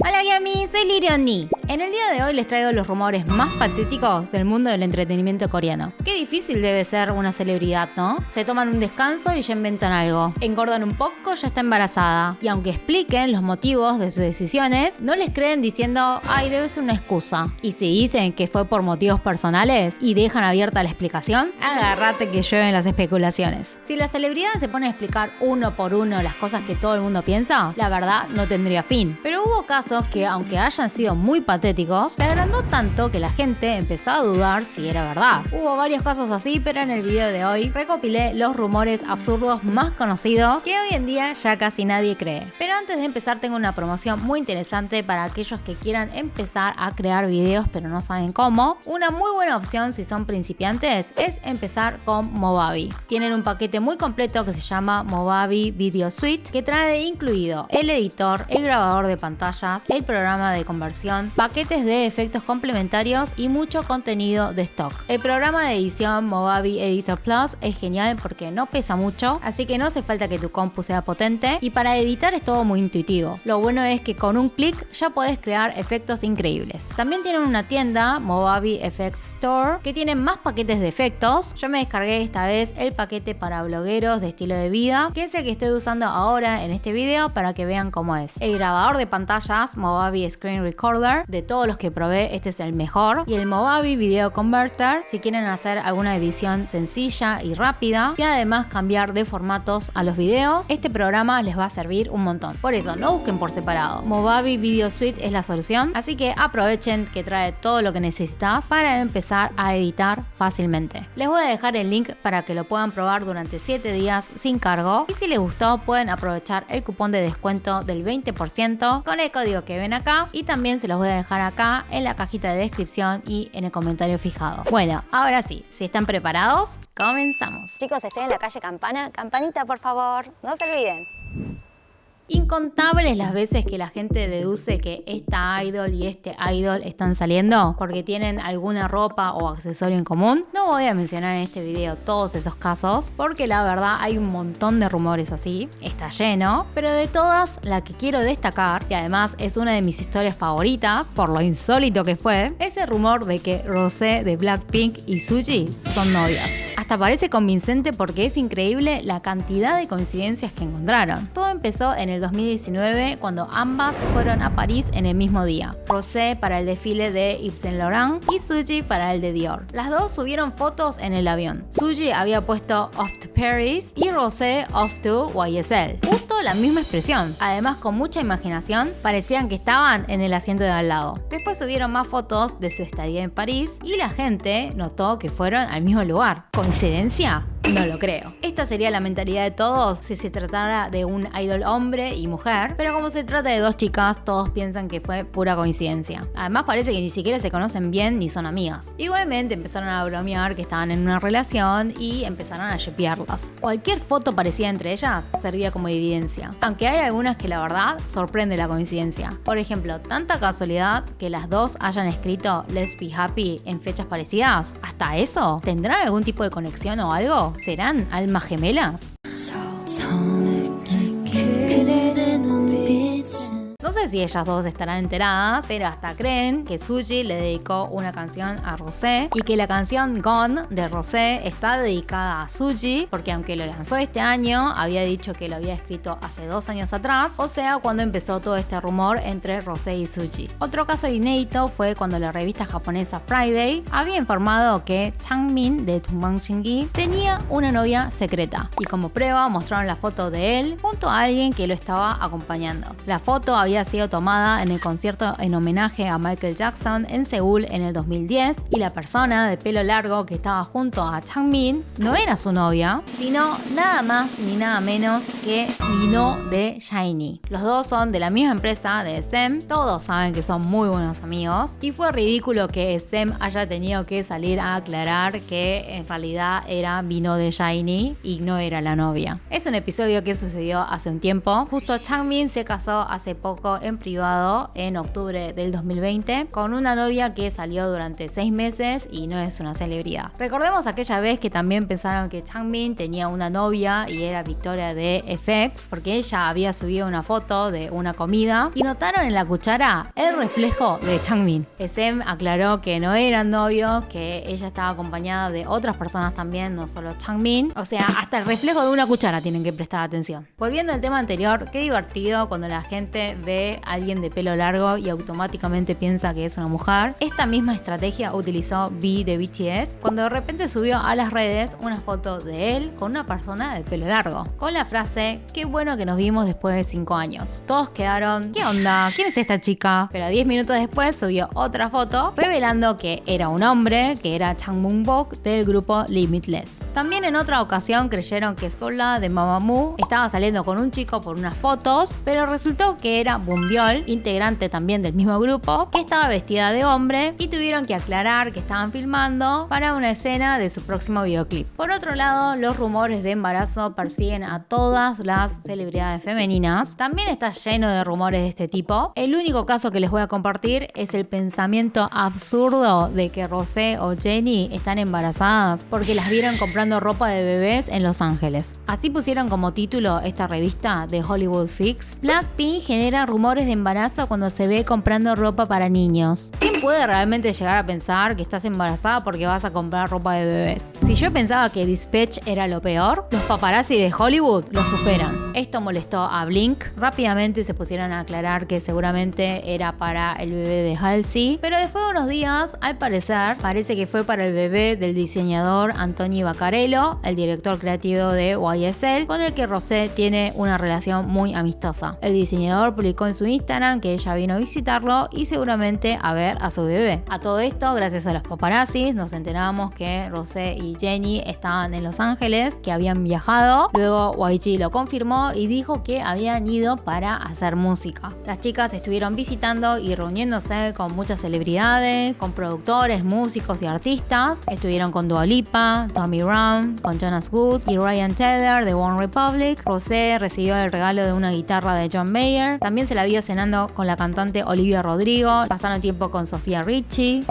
Hola Yami, soy Lirioni. En el día de hoy les traigo los rumores más patéticos del mundo del entretenimiento coreano. Qué difícil debe ser una celebridad, ¿no? Se toman un descanso y ya inventan algo. Engordan un poco, ya está embarazada. Y aunque expliquen los motivos de sus decisiones, no les creen diciendo, ay, debe ser una excusa. Y si dicen que fue por motivos personales y dejan abierta la explicación, agárrate que llueven las especulaciones. Si la celebridad se pone a explicar uno por uno las cosas que todo el mundo piensa, la verdad no tendría fin. Pero hubo casos que, aunque hayan sido muy patéticos, se agrandó tanto que la gente empezó a dudar si era verdad. Hubo varios casos así, pero en el video de hoy recopilé los rumores absurdos más conocidos que hoy en día ya casi nadie cree. Pero antes de empezar tengo una promoción muy interesante para aquellos que quieran empezar a crear videos pero no saben cómo. Una muy buena opción si son principiantes es empezar con Movavi. Tienen un paquete muy completo que se llama Movavi Video Suite, que trae incluido el editor, el grabador de pantallas, el programa de conversión, paquetes de efectos complementarios y mucho contenido de stock. El programa de edición Movavi Editor Plus es genial porque no pesa mucho, así que no hace falta que tu compu sea potente y para editar es todo muy intuitivo. Lo bueno es que con un clic ya podés crear efectos increíbles. También tienen una tienda, Movavi Effects Store, que tiene más paquetes de efectos. Yo me descargué esta vez el paquete para blogueros de estilo de vida, que es el que estoy usando ahora en este video para que vean cómo es. El grabador de pantallas, Movavi Screen Recorder, de todos los que probé, este es el mejor. Y el Movavi Video Converter, si quieren hacer alguna edición sencilla y rápida, y además cambiar de formatos a los videos, este programa les va a servir un montón. Por eso, no busquen por separado. Movavi Video Suite es la solución, así que aprovechen que trae todo lo que necesitas para empezar a editar fácilmente. Les voy a dejar el link para que lo puedan probar durante 7 días sin cargo, y si les gustó pueden aprovechar el cupón de descuento del 20% con el código que ven acá, y también se los voy a dejar acá en la cajita de descripción y en el comentario fijado. Bueno, ahora sí, si están preparados, comenzamos. Chicos, estoy en la calle Campana. Campanita, por favor, no se olviden. Incontables las veces que la gente deduce que esta idol y este idol están saliendo porque tienen alguna ropa o accesorio en común. No voy a mencionar en este video todos esos casos porque la verdad hay un montón de rumores así, está lleno, pero de todas la que quiero destacar, y además es una de mis historias favoritas por lo insólito que fue, es el rumor de que Rosé de Blackpink y Suji son novias. Hasta parece convincente porque es increíble la cantidad de coincidencias que encontraron. Todo empezó en el 2019 cuando ambas fueron a París en el mismo día. Rosé para el desfile de Yves Saint Laurent y Suji para el de Dior. Las dos subieron fotos en el avión. Suji había puesto Off to Paris y Rosé Off to YSL. Justo la misma expresión. Además, con mucha imaginación, parecían que estaban en el asiento de al lado. Después subieron más fotos de su estadía en París y la gente notó que fueron al mismo lugar. ¿Coincidencia? No lo creo. Esta sería la mentalidad de todos si se tratara de un idol hombre y mujer, pero como se trata de dos chicas, todos piensan que fue pura coincidencia. Además parece que ni siquiera se conocen bien ni son amigas. Igualmente empezaron a bromear que estaban en una relación y empezaron a shippearlas. Cualquier foto parecida entre ellas servía como evidencia, aunque hay algunas que la verdad sorprende la coincidencia. Por ejemplo, tanta casualidad que las dos hayan escrito Let's Be Happy en fechas parecidas. ¿Hasta eso? ¿Tendrán algún tipo de conexión o algo? ¿Serán almas gemelas? No sé si ellas dos estarán enteradas, pero hasta creen que Suji le dedicó una canción a Rosé y que la canción Gone de Rosé está dedicada a Suji porque aunque lo lanzó este año, había dicho que lo había escrito hace 2 años atrás, o sea, cuando empezó todo este rumor entre Rosé y Suji. Otro caso inédito fue cuando la revista japonesa Friday había informado que Changmin de Tumang Shingi tenía una novia secreta y como prueba mostraron la foto de él junto a alguien que lo estaba acompañando. La foto había sido tomada en el concierto en homenaje a Michael Jackson en Seúl en el 2010 y la persona de pelo largo que estaba junto a Changmin no era su novia, sino nada más ni nada menos que Minho de SHINee. Los dos son de la misma empresa de SM, todos saben que son muy buenos amigos y fue ridículo que SM haya tenido que salir a aclarar que en realidad era Minho de SHINee y no era la novia. Es un episodio que sucedió hace un tiempo. Justo Changmin se casó hace poco en privado en octubre del 2020 con una novia que salió durante 6 meses y no es una celebridad. Recordemos aquella vez que también pensaron que Changbin tenía una novia y era Victoria de FX porque ella había subido una foto de una comida y notaron en la cuchara el reflejo de Changbin. SM aclaró que no eran novios, que ella estaba acompañada de otras personas también, no solo Changbin. O sea, hasta el reflejo de una cuchara tienen que prestar atención. Volviendo al tema anterior, qué divertido cuando la gente ve a alguien de pelo largo y automáticamente piensa que es una mujer. Esta misma estrategia utilizó V de BTS cuando de repente subió a las redes una foto de él con una persona de pelo largo, con la frase, qué bueno que nos vimos después de 5 años. Todos quedaron, ¿qué onda? ¿Quién es esta chica? Pero 10 minutos después subió otra foto revelando que era un hombre, que era Changbin del grupo Limitless. También en otra ocasión creyeron que Sola de Mamamoo estaba saliendo con un chico por unas fotos, pero resultó que era Bumbyol, integrante también del mismo grupo, que estaba vestida de hombre y tuvieron que aclarar que estaban filmando para una escena de su próximo videoclip. Por otro lado, los rumores de embarazo persiguen a todas las celebridades femeninas. También está lleno de rumores de este tipo. El único caso que les voy a compartir es el pensamiento absurdo de que Rosé o Jennie están embarazadas porque las vieron comprando ropa de bebés en Los Ángeles. Así pusieron como título esta revista de Hollywood Fix. Blackpink genera rumores de embarazo cuando se ve comprando ropa para niños. ¿Quién puede realmente llegar a pensar que estás embarazada porque vas a comprar ropa de bebés? Si yo pensaba que Dispatch era lo peor, los paparazzi de Hollywood lo superan. Esto molestó a Blink. Rápidamente se pusieron a aclarar que seguramente era para el bebé de Halsey, pero después de unos días, al parecer, parece que fue para el bebé del diseñador Anthony Vaccarello, el director creativo de YSL, con el que Rosé tiene una relación muy amistosa. El diseñador publicó en su Instagram que ella vino a visitarlo y seguramente a ver a su bebé. A todo esto, gracias a los paparazzis, nos enteramos que Rosé y Jennie estaban en Los Ángeles, que habían viajado. Luego YG lo confirmó y dijo que habían ido para hacer música. Las chicas estuvieron visitando y reuniéndose con muchas celebridades, con productores, músicos y artistas. Estuvieron con Dua Lipa, Tommy Brown, con Jonas Wood y Ryan Tedder de One Republic. Rosé recibió el regalo de una guitarra de John Mayer. También se la vio cenando con la cantante Olivia Rodrigo. Pasaron tiempo con Sofía Richie.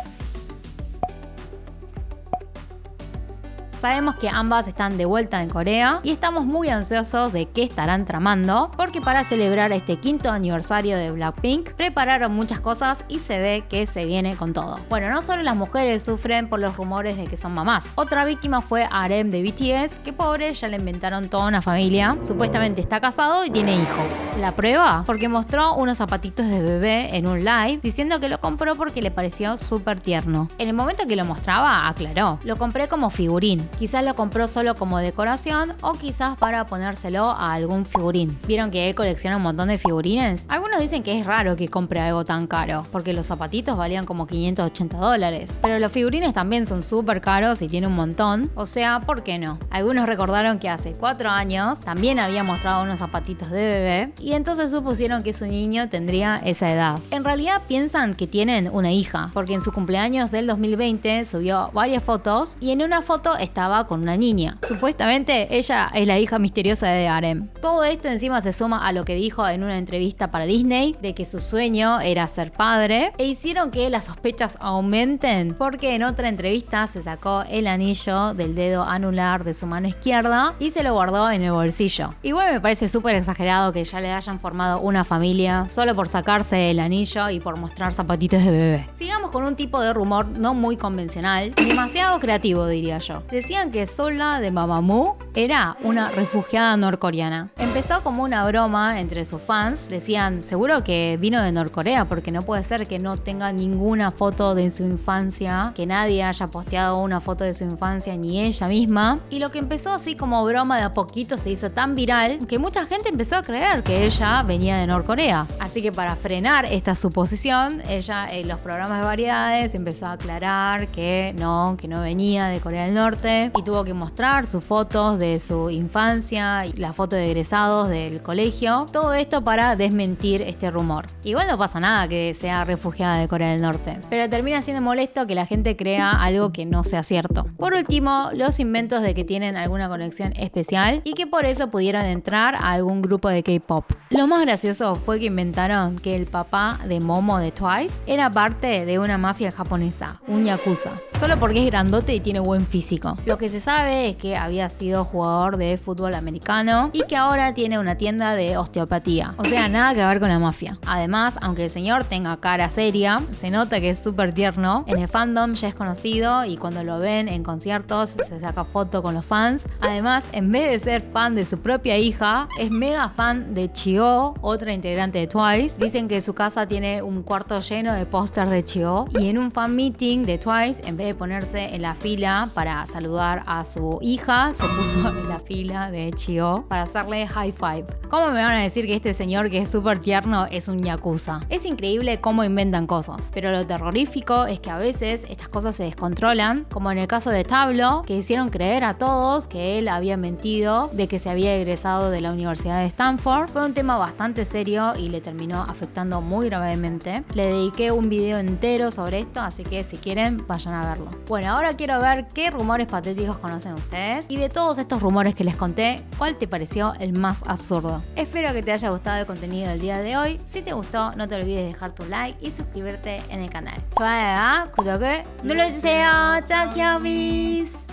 Sabemos que ambas están de vuelta en Corea y estamos muy ansiosos de qué estarán tramando, porque para celebrar este 5º aniversario de Blackpink prepararon muchas cosas y se ve que se viene con todo. Bueno, no solo las mujeres sufren por los rumores de que son mamás. Otra víctima fue RM de BTS, que pobre ya le inventaron toda una familia. Supuestamente está casado y tiene hijos. La prueba, porque mostró unos zapatitos de bebé en un live diciendo que lo compró porque le pareció súper tierno. En el momento que lo mostraba, aclaró: lo compré como figurín. Quizás lo compró solo como decoración o quizás para ponérselo a algún figurín. ¿Vieron que él colecciona un montón de figurines? Algunos dicen que es raro que compre algo tan caro, porque los zapatitos valían como $580. Pero los figurines también son súper caros y tiene un montón. O sea, ¿por qué no? Algunos recordaron que hace 4 años también había mostrado unos zapatitos de bebé y entonces supusieron que su niño tendría esa edad. En realidad piensan que tienen una hija, porque en su cumpleaños del 2020 subió varias fotos y en una foto estaba con una niña. Supuestamente ella es la hija misteriosa de RM. Todo esto encima se suma a lo que dijo en una entrevista para Disney de que su sueño era ser padre, e hicieron que las sospechas aumenten porque en otra entrevista se sacó el anillo del dedo anular de su mano izquierda y se lo guardó en el bolsillo. Igual me parece súper exagerado que ya le hayan formado una familia solo por sacarse el anillo y por mostrar zapatitos de bebé. Sigamos con un tipo de rumor no muy convencional, demasiado creativo diría yo. Decían que Sola de Mamamoo era una refugiada norcoreana. Empezó como una broma entre sus fans. Decían, seguro que vino de Norcorea porque no puede ser que no tenga ninguna foto de su infancia, que nadie haya posteado una foto de su infancia, ni ella misma. Y lo que empezó así como broma de a poquito se hizo tan viral que mucha gente empezó a creer que ella venía de Norcorea. Así que para frenar esta suposición, ella en los programas de variedades empezó a aclarar que no venía de Corea del Norte, Norte y tuvo que mostrar sus fotos de su infancia y la foto de egresados del colegio. Todo esto para desmentir este rumor. Igual no pasa nada que sea refugiada de Corea del Norte, pero termina siendo molesto que la gente crea algo que no sea cierto. Por último, los inventos de que tienen alguna conexión especial y que por eso pudieron entrar a algún grupo de K-pop. Lo más gracioso fue que inventaron que el papá de Momo de Twice era parte de una mafia japonesa, un yakuza, solo porque es grandote y tiene buen físico. Lo que se sabe es que había sido jugador de fútbol americano y que ahora tiene una tienda de osteopatía, o sea, nada que ver con la mafia. Además, aunque el señor tenga cara seria, se nota que es súper tierno. En el fandom ya es conocido y cuando lo ven en conciertos se saca foto con los fans. Además, en vez de ser fan de su propia hija, es mega fan de Chio, otra integrante de Twice. Dicen que su casa tiene un cuarto lleno de pósters de Chio y en un fan meeting de Twice, en vez de ponerse en la fila para saludar a su hija, se puso en la fila de Chio para hacerle high five. ¿Cómo me van a decir que este señor que es súper tierno es un yakuza? Es increíble cómo inventan cosas, pero lo terrorífico es que a veces estas cosas se descontrolan, como en el caso de Tablo, que hicieron creer a todos que él había mentido de que se había egresado de la Universidad de Stanford. Fue un tema bastante serio y le terminó afectando muy gravemente. Le dediqué un video entero sobre esto, así que si quieren vayan a verlo. Bueno, ahora quiero ver qué rumores patéticos conocen ustedes y de todos estos rumores que les conté, ¿cuál te pareció el más absurdo? Espero que te haya gustado el contenido del día de hoy. Si te gustó, no te olvides de dejar tu like y suscribirte en el canal. 좋아요와 구독을 눌러주세요. 짝이야비스.